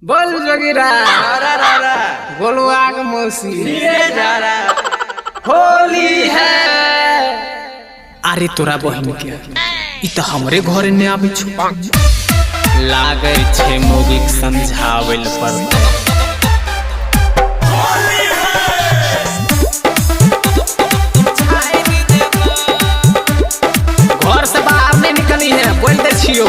बोल जोगिरा गोलुआ मौसी होली है। अरे तोरा बहन के इ त हमरे घरे ने आबै छ, लागे छे मोगिक समझावेल पड़ते। घर से बाहर नहीं निकली है, बोल दे छियो।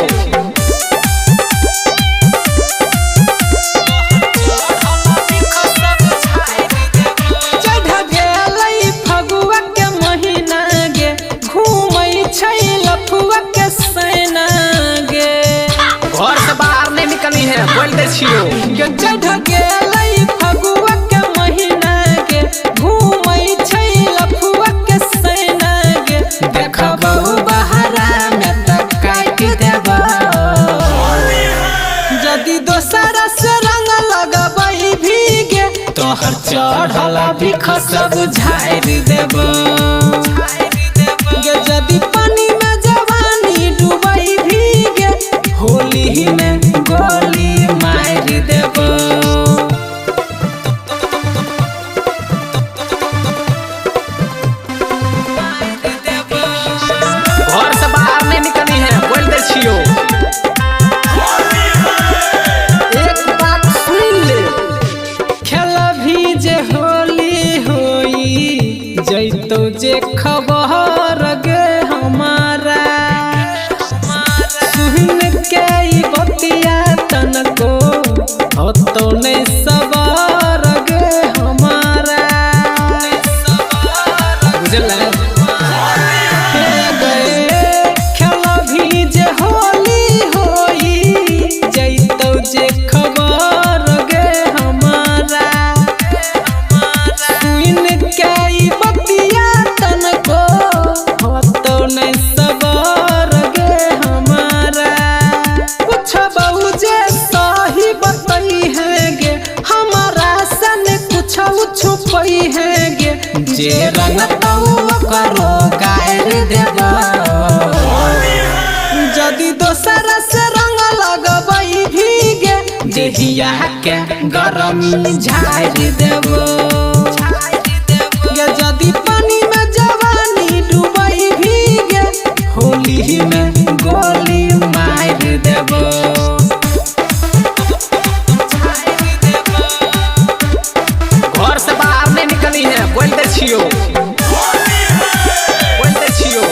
बोल दे छियो चढ़ गेलै फगुआ के महीना के, घूमै छै लफुआ के सैना के। देखबौ बहरा में तक काट देबौ, यदि दोसरा से रंग लगबै भीगे, तोहर चढ़ल बिख सब झाड़ देबौ। यदि पानी में जवानी डूबै भीगे, होली में गोली मार देबो। घर से बाहर नहीं निकली है, बोल दे छियो। एक बात सुन ले, खेलभी जे होली होई जैतो जे खबर गे हमारा। सुन के ई बतिया तनको तो नहीं सबर गे हमारा। बुझल खेलभी जे होली होई जैतो जे खबर गे हमारा। सुन के ई बतिया तनको तो नहीं सबर गे हमारा। पूछबौ जे सही बतई है गे, हमारा सन कुछ छुपई है गे। जे रंग करो गायर देबो, यदि दोसरा से रंग लगबै भीगे, देहिया के गरमी झाड़ देबो। यदि पानी में जवानी डूबै भीगे, होली में गोली मार देबो। घर से बाहर नहीं निकली है, बोल दे छियो। बोल दे छियो।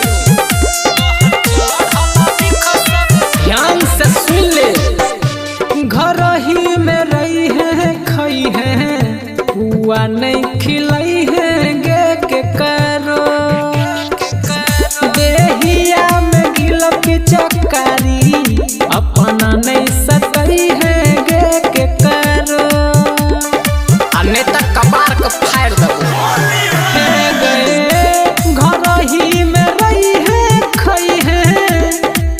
ध्यान से सुन ले, घर ही में रही है खई है, हुआ नहीं खिलाई है गे के करो। देहिया में गिल की चकारी, अपना नहीं सकई है गे के करो। अन्य तक कपार को फाड़ देबो। घर ही में रही है खई है,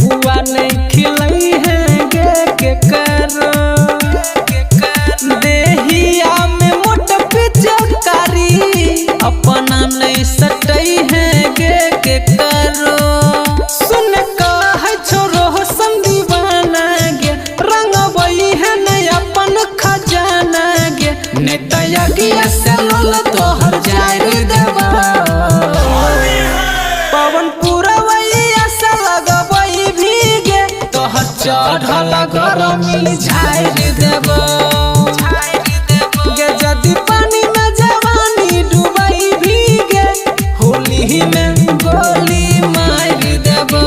हुआ नहीं खिलाई है गे के करो। देहिया में मोट पिचकारी, अपना नहीं सटई है गे के करो। सुन कहे छोरो संदीवाना गे, रंगबई है नहीं अपन खजाना गे। नहीं तो यगिया से लोल तोहर जार देबो। पवन पुरवैया से लगबै भीगे, तोहर चढ़ल गरमी झाड़ देबो। यदि पानी में जवानी डूबै भीगे, होली में गोली मार देबो।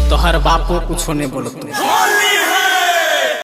तोहर बापो कुछो नहीं बोलतो।